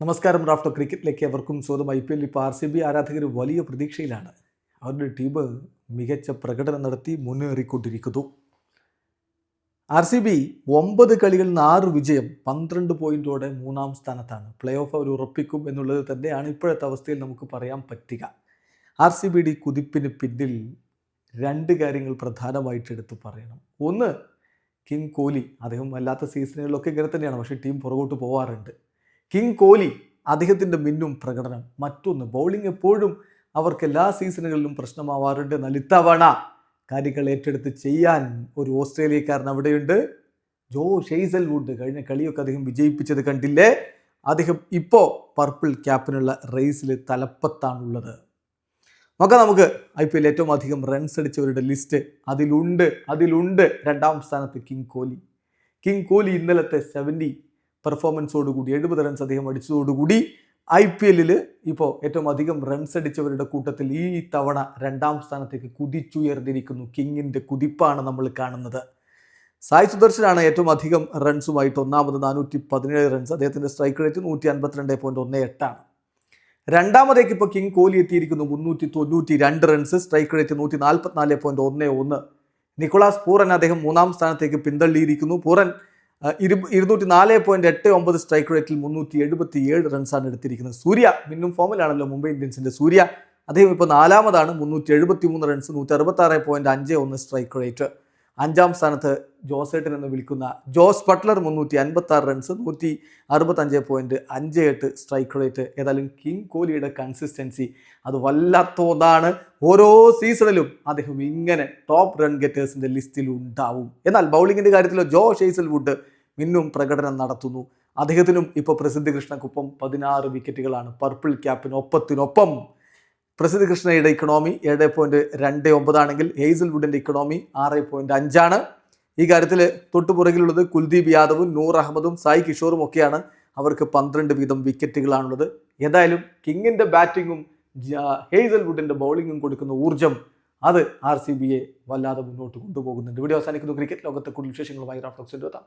നമസ്കാരം. റാഫ്റ്റോ ക്രിക്കറ്റിലേക്ക് അവർക്കും സ്വന്തം IPL ഇപ്പോൾ RCB ആരാധകർ വലിയ പ്രതീക്ഷയിലാണ്. അവരുടെ ടീം മികച്ച പ്രകടനം നടത്തി മുന്നേറിക്കൊണ്ടിരിക്കുന്നു. RCB 9 കളികളിൽ 6 വിജയം, 12 പോയിന്റോടെ 3-ാം സ്ഥാനത്താണ്. പ്ലേ ഓഫ് അവർ ഉറപ്പിക്കും എന്നുള്ളത് തന്നെയാണ് ഇപ്പോഴത്തെ അവസ്ഥയിൽ നമുക്ക് പറയാൻ പറ്റുക. RCBയുടെ കുതിപ്പിന് പിന്നിൽ 2 കാര്യങ്ങൾ പ്രധാനമായിട്ട് എടുത്ത് പറയണം. ഒന്ന്, കിങ് കോഹ്ലി. അദ്ദേഹം അല്ലാത്ത സീസണുകളിലൊക്കെ ഇങ്ങനെ തന്നെയാണ്, പക്ഷേ ടീം പുറകോട്ട് പോവാറുണ്ട്. കിങ് കോഹ്ലി, അദ്ദേഹത്തിൻ്റെ മിന്നും പ്രകടനം. മറ്റൊന്ന്, ബൗളിംഗ് എപ്പോഴും അവർക്ക് എല്ലാ സീസണുകളിലും പ്രശ്നമാവാറുണ്ട്. എന്നാൽ ഇത്തവണ കാര്യങ്ങൾ ഏറ്റെടുത്ത് ചെയ്യാൻ ഒരു ഓസ്ട്രേലിയക്കാരൻ അവിടെയുണ്ട്. Josh Hazlewood. കഴിഞ്ഞ കളിയൊക്കെ അദ്ദേഹം വിജയിപ്പിച്ചത് കണ്ടില്ലേ? അദ്ദേഹം ഇപ്പോൾ പർപ്പിൾ ക്യാപ്പിനുള്ള റേസിൽ തലപ്പത്താണുള്ളത്. നോക്കാം നമുക്ക് IPL ഏറ്റവും അധികം റൺസ് അടിച്ചവരുടെ ലിസ്റ്റ്. അതിലുണ്ട് 2-ാം സ്ഥാനത്ത് കിങ് കോഹ്ലി. കിങ് കോഹ്ലി ഇന്നലത്തെ 70 പെർഫോമൻസോടുകൂടി 70 റൺസ് അദ്ദേഹം അടിച്ചതോടുകൂടി IPL ഇപ്പോൾ ഏറ്റവും അധികം റൺസ് അടിച്ചവരുടെ കൂട്ടത്തിൽ ഈ തവണ 2-ാം സ്ഥാനത്തേക്ക് കുതിച്ചുയർന്നിരിക്കുന്നു. കിങ്ങിൻ്റെ കുതിപ്പാണ് നമ്മൾ കാണുന്നത്. സായ് സുദർശനാണ് ഏറ്റവും അധികം റൺസുമായിട്ട് ഒന്നാമത്, 417 റൺസ്. അദ്ദേഹത്തിൻ്റെ സ്ട്രൈക്ക് റേറ്റ് 152.18 ആണ്. രണ്ടാമതേക്ക് ഇപ്പോൾ കിങ് കോഹ്ലി എത്തിയിരിക്കുന്നു, 392 runs, strike rate 144.11. Nicholas Pooran അദ്ദേഹം 3-ാം സ്ഥാനത്തേക്ക് പിന്തള്ളിയിരിക്കുന്നു. പൂറൻ 204.89 സ്ട്രൈക്ക് റേറ്റിൽ 377 റൺസാണ് എടുത്തിരിക്കുന്നത്. സൂര്യ മിന്നും ഫോമിലാണല്ലോ, മുംബൈ ഇന്ത്യൻസിൻ്റെ സൂര്യ. അദ്ദേഹം ഇപ്പോൾ 4-ാമതാണ്, 373 റൺസ്, 166.51 സ്ട്രൈക്ക് റേറ്റ്. 5-ാം സ്ഥാനത്ത് ജോസേട്ടൻ എന്ന് വിളിക്കുന്ന Jos Buttler, 356 runs, 165.58 strike rate. ഏതായാലും കിങ് കോഹ്ലിയുടെ കൺസിസ്റ്റൻസി അത് വല്ലാത്തതാണ്. ഓരോ സീസണിലും അദ്ദേഹം ഇങ്ങനെ ടോപ്പ് റൺ ഗെറ്റേഴ്സിൻ്റെ ലിസ്റ്റിൽ ഉണ്ടാവും. എന്നാൽ ബൗളിങ്ങിൻ്റെ കാര്യത്തിൽ ജോഷ് ഹേസൽവുഡ് മിന്നും പ്രകടനം നടത്തുന്നു. അദ്ദേഹത്തിനും ഇപ്പോൾ പ്രസിദ്ധ് കൃഷ്ണക്കൊപ്പം 16 വിക്കറ്റുകളാണ്. പർപ്പിൾ ക്യാപ്പിനൊപ്പത്തിനൊപ്പം പ്രസിദ്ധ് കൃഷ്ണയുടെ ഇക്കണോമി 7.29 ആണെങ്കിൽ ഹേസൽവുഡിൻ്റെ ഇക്കണോമി 6.5 ആണ്. ഈ കാര്യത്തിൽ തൊട്ടുപുറകിലുള്ളത് കുൽദീപ് യാദവും നൂർ അഹമ്മദും സായ് കിഷോറും ഒക്കെയാണ്. അവർക്ക് 12 വീതം വിക്കറ്റുകളാണുള്ളത്. ഏതായാലും കിങ്ങിൻ്റെ ബാറ്റിങ്ങും ഹേസൽവുഡിൻ്റെ ബൗളിങ്ങും കൊടുക്കുന്ന ഊർജ്ജം അത് RCBയെ വല്ലാതെ മുന്നോട്ട് കൊണ്ടുപോകുന്നുണ്ട്. വീഡിയോ അവസാനിക്കുന്നു. ക്രിക്കറ്റ് ലോകത്തെ കൂടുതൽ വിശേഷങ്ങളുമായി റാഫ്റ്റോ എത്താം.